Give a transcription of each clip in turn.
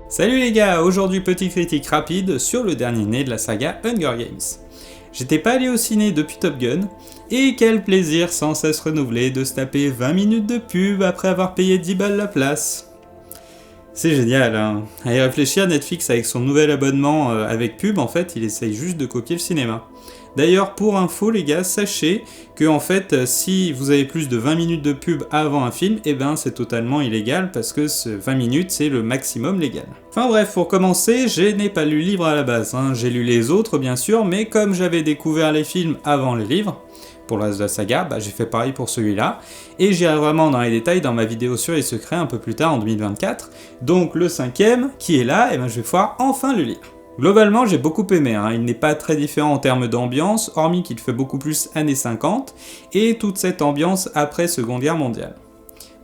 Salut les gars, aujourd'hui petite critique rapide sur le dernier né de la saga Hunger Games. J'étais pas allé au ciné depuis Top Gun, et quel plaisir sans cesse renouvelé de se taper 20 minutes de pub après avoir payé 10 balles la place. C'est génial, hein. À y réfléchir, Netflix avec son nouvel abonnement avec pub, en fait, il essaye juste de copier le cinéma. D'ailleurs, pour info les gars, sachez que en fait, si vous avez plus de 20 minutes de pub avant un film, eh ben c'est totalement illégal parce que ce 20 minutes c'est le maximum légal. Enfin bref, pour commencer, je n'ai pas lu le livre à la base, hein. J'ai lu les autres bien sûr, mais comme j'avais découvert les films avant les livres, pour la saga, j'ai fait pareil pour celui-là, et j'irai vraiment dans les détails dans ma vidéo sur les secrets un peu plus tard en 2024, donc le 5ème qui est là, et je vais pouvoir enfin le lire. Globalement, j'ai beaucoup aimé, hein. Il n'est pas très différent en termes d'ambiance, hormis qu'il fait beaucoup plus années 50, et toute cette ambiance après Seconde Guerre mondiale.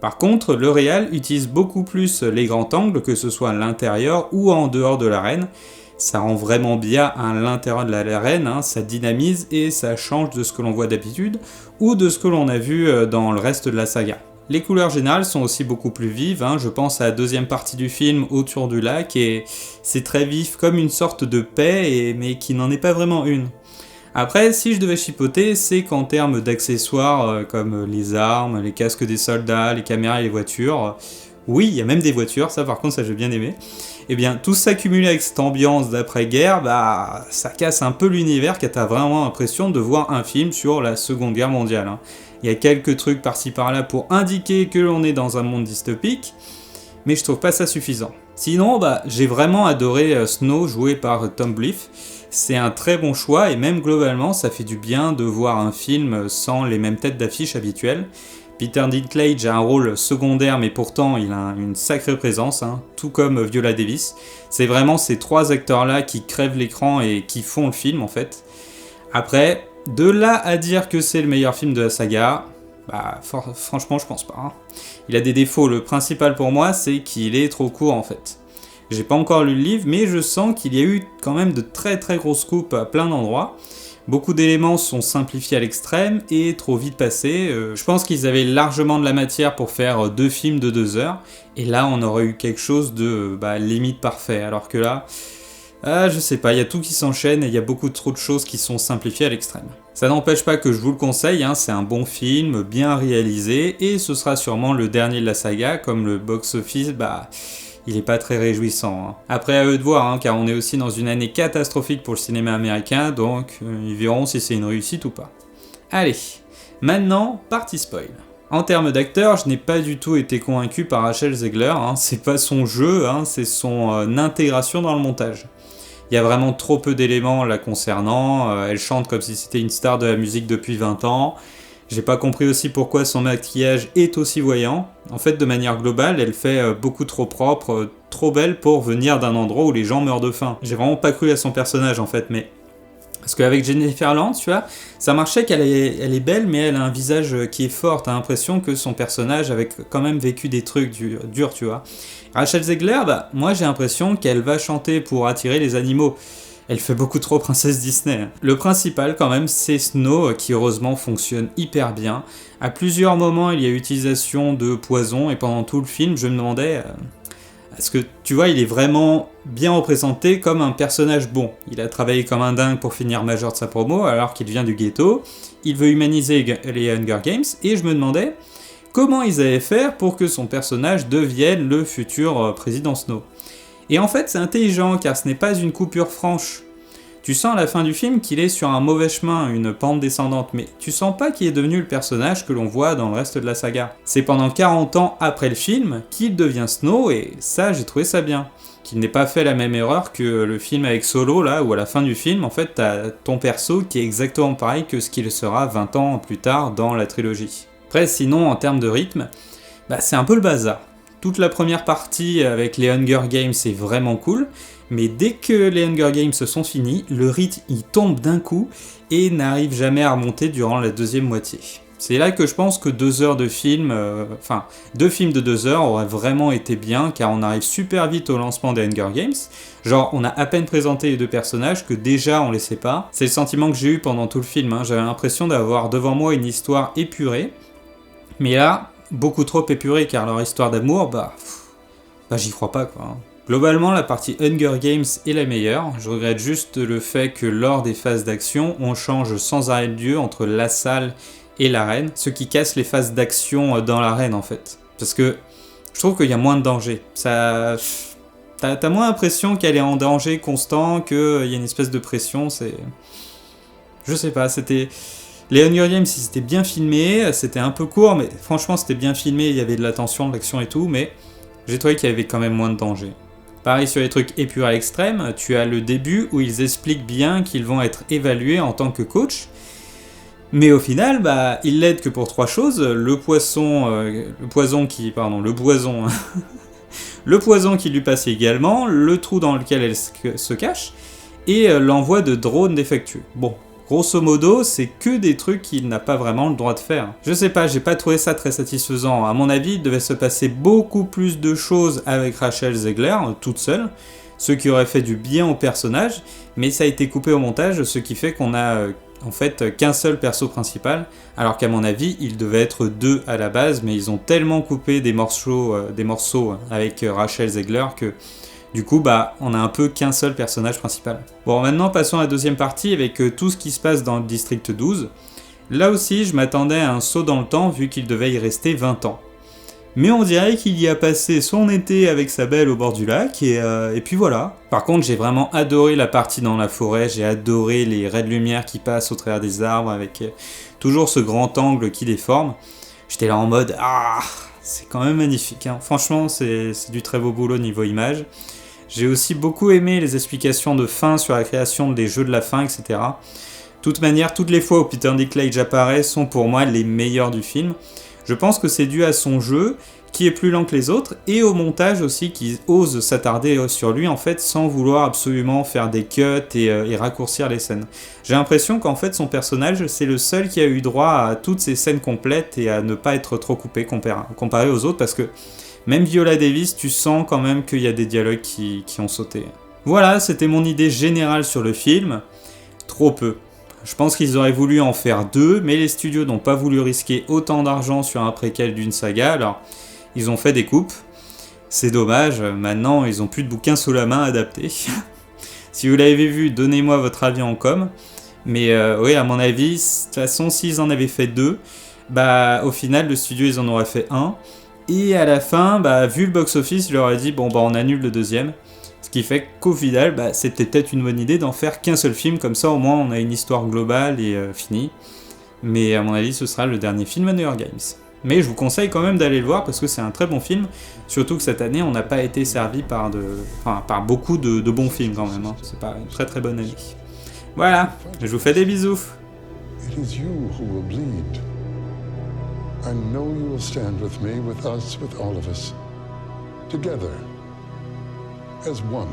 Par contre, le réal utilise beaucoup plus les grands angles, que ce soit à l'intérieur ou en dehors de l'arène. Ça rend vraiment bien à l'intérieur de l'arène, hein. Ça dynamise et ça change de ce que l'on voit d'habitude, ou de ce que l'on a vu dans le reste de la saga. Les couleurs générales sont aussi beaucoup plus vives, hein. Je pense à la deuxième partie du film autour du lac et c'est très vif comme une sorte de paix, mais qui n'en est pas vraiment une. Après, si je devais chipoter, c'est qu'en termes d'accessoires comme les armes, les casques des soldats, les caméras et les voitures, oui, il y a même des voitures, ça par contre ça j'ai bien aimé, et bien tout s'accumuler avec cette ambiance d'après-guerre, ça casse un peu l'univers car t'as vraiment l'impression de voir un film sur la Seconde Guerre mondiale, hein. Il y a quelques trucs par-ci par-là pour indiquer que l'on est dans un monde dystopique, mais je trouve pas ça suffisant. Sinon, j'ai vraiment adoré Snow joué par Tom Blyth. C'est un très bon choix et même globalement, ça fait du bien de voir un film sans les mêmes têtes d'affiche habituelles. Peter Dinklage a un rôle secondaire, mais pourtant il a une sacrée présence, hein, tout comme Viola Davis. C'est vraiment ces trois acteurs-là qui crèvent l'écran et qui font le film en fait. Après, de là à dire que c'est le meilleur film de la saga, franchement je pense pas, hein. Il a des défauts, le principal pour moi c'est qu'il est trop court en fait. J'ai pas encore lu le livre, mais je sens qu'il y a eu quand même de très très grosses coupes à plein d'endroits. Beaucoup d'éléments sont simplifiés à l'extrême et trop vite passés. Je pense qu'ils avaient largement de la matière pour faire 2 films de 2 heures, et là on aurait eu quelque chose de limite parfait, alors que là... je sais pas, il y a tout qui s'enchaîne et il y a beaucoup trop de choses qui sont simplifiées à l'extrême. Ça n'empêche pas que je vous le conseille, hein, c'est un bon film, bien réalisé, et ce sera sûrement le dernier de la saga, comme le box-office, il est pas très réjouissant, hein. Après à eux de voir, hein, car on est aussi dans une année catastrophique pour le cinéma américain, donc ils verront si c'est une réussite ou pas. Allez, maintenant, partie spoil. En termes d'acteur, je n'ai pas du tout été convaincu par Rachel Zegler, hein, c'est pas son jeu, hein, c'est son intégration dans le montage. Il y a vraiment trop peu d'éléments la concernant, elle chante comme si c'était une star de la musique depuis 20 ans. J'ai pas compris aussi pourquoi son maquillage est aussi voyant. En fait, de manière globale, elle fait beaucoup trop propre, trop belle pour venir d'un endroit où les gens meurent de faim. J'ai vraiment pas cru à son personnage en fait, mais... Parce qu'avec Jennifer Lawrence, tu vois, ça marchait qu'elle est belle, mais elle a un visage qui est fort. T'as l'impression que son personnage avait quand même vécu des trucs durs, tu vois. Rachel Zegler, moi j'ai l'impression qu'elle va chanter pour attirer les animaux. Elle fait beaucoup trop princesse Disney. Le principal quand même, c'est Snow, qui heureusement fonctionne hyper bien. À plusieurs moments, il y a utilisation de poison, et pendant tout le film, je me demandais... Parce que, tu vois, il est vraiment bien représenté comme un personnage bon. Il a travaillé comme un dingue pour finir major de sa promo, alors qu'il vient du ghetto. Il veut humaniser les Hunger Games, et je me demandais comment ils allaient faire pour que son personnage devienne le futur président Snow. Et en fait, c'est intelligent, car ce n'est pas une coupure franche. Tu sens à la fin du film qu'il est sur un mauvais chemin, une pente descendante, mais tu sens pas qu'il est devenu le personnage que l'on voit dans le reste de la saga. C'est pendant 40 ans après le film qu'il devient Snow, et ça, j'ai trouvé ça bien. Qu'il n'ait pas fait la même erreur que le film avec Solo, là, où à la fin du film, en fait, t'as ton perso qui est exactement pareil que ce qu'il sera 20 ans plus tard dans la trilogie. Après, sinon, en termes de rythme, c'est un peu le bazar. Toute la première partie avec les Hunger Games c'est vraiment cool, mais dès que les Hunger Games se sont finis, le rythme il tombe d'un coup et n'arrive jamais à remonter durant la deuxième moitié. C'est là que je pense que 2 heures de film, 2 films de 2 heures auraient vraiment été bien, car on arrive super vite au lancement des Hunger Games. Genre, on a à peine présenté les 2 personnages que déjà on les sait pas. C'est le sentiment que j'ai eu pendant tout le film, hein. J'avais l'impression d'avoir devant moi une histoire épurée, mais là, beaucoup trop épurée, car leur histoire d'amour, j'y crois pas, quoi. Globalement, la partie Hunger Games est la meilleure. Je regrette juste le fait que lors des phases d'action, on change sans arrêt de lieu entre la salle et l'arène, ce qui casse les phases d'action dans l'arène en fait. Parce que je trouve qu'il y a moins de danger. T'as moins l'impression qu'elle est en danger constant, qu'il y a une espèce de pression, c'est... Je sais pas, c'était... Les Hunger Games, c'était bien filmé, c'était un peu court, mais franchement c'était bien filmé, il y avait de la tension, de l'action et tout, mais j'ai trouvé qu'il y avait quand même moins de danger. Pareil sur les trucs épurés à l'extrême, tu as le début où ils expliquent bien qu'ils vont être évalués en tant que coach, mais au final, bah, ils l'aident que pour 3 choses, le poison qui lui passe également, le trou dans lequel elle se cache, et l'envoi de drones défectueux. Bon, grosso modo, c'est que des trucs qu'il n'a pas vraiment le droit de faire. Je sais pas, j'ai pas trouvé ça très satisfaisant. À mon avis, il devait se passer beaucoup plus de choses avec Rachel Zegler, toute seule, ce qui aurait fait du bien au personnage, mais ça a été coupé au montage, ce qui fait qu'on a en fait qu'un seul perso principal, alors qu'à mon avis, il devait être 2 à la base, mais ils ont tellement coupé des morceaux avec Rachel Zegler que du coup, bah, on a un peu qu'un seul personnage principal. Bon, maintenant, passons à la deuxième partie avec tout ce qui se passe dans le District 12. Là aussi, je m'attendais à un saut dans le temps, vu qu'il devait y rester 20 ans. Mais on dirait qu'il y a passé son été avec sa belle au bord du lac, et puis voilà. Par contre, j'ai vraiment adoré la partie dans la forêt, j'ai adoré les raies de lumière qui passent au travers des arbres, avec toujours ce grand angle qui les forme. J'étais là en mode, ah, c'est quand même magnifique, hein. Franchement, c'est du très beau boulot niveau image. J'ai aussi beaucoup aimé les explications de fin sur la création des jeux de la fin, etc. De toute manière, toutes les fois où Peter Dinklage apparaît sont pour moi les meilleurs du film. Je pense que c'est dû à son jeu, qui est plus lent que les autres, et au montage aussi, qui ose s'attarder sur lui en fait, sans vouloir absolument faire des cuts et raccourcir les scènes. J'ai l'impression qu'en fait son personnage, c'est le seul qui a eu droit à toutes ces scènes complètes et à ne pas être trop coupé comparé aux autres, parce que même Viola Davis, tu sens quand même qu'il y a des dialogues qui ont sauté. Voilà, c'était mon idée générale sur le film. Trop peu. Je pense qu'ils auraient voulu en faire 2, mais les studios n'ont pas voulu risquer autant d'argent sur un préquel d'une saga, alors ils ont fait des coupes. C'est dommage, maintenant ils ont plus de bouquins sous la main adaptés. Si vous l'avez vu, donnez-moi votre avis en com. Mais oui, à mon avis, de toute façon, s'ils en avaient fait 2, bah au final, le studio, ils en auraient fait 1. Et à la fin, bah, vu le box-office, il leur a dit bon bah on annule le deuxième. Ce qui fait qu'au final, bah, c'était peut-être une bonne idée d'en faire qu'un seul film, comme ça au moins on a une histoire globale et finie. Mais à mon avis, ce sera le dernier film Hunger Games. Mais je vous conseille quand même d'aller le voir parce que c'est un très bon film, surtout que cette année on n'a pas été servi par beaucoup de bons films quand même, hein. C'est pas une très très bonne année. Voilà, je vous fais des bisous. It is you who will bleed. I know you will stand with me, with us, with all of us, together, as one.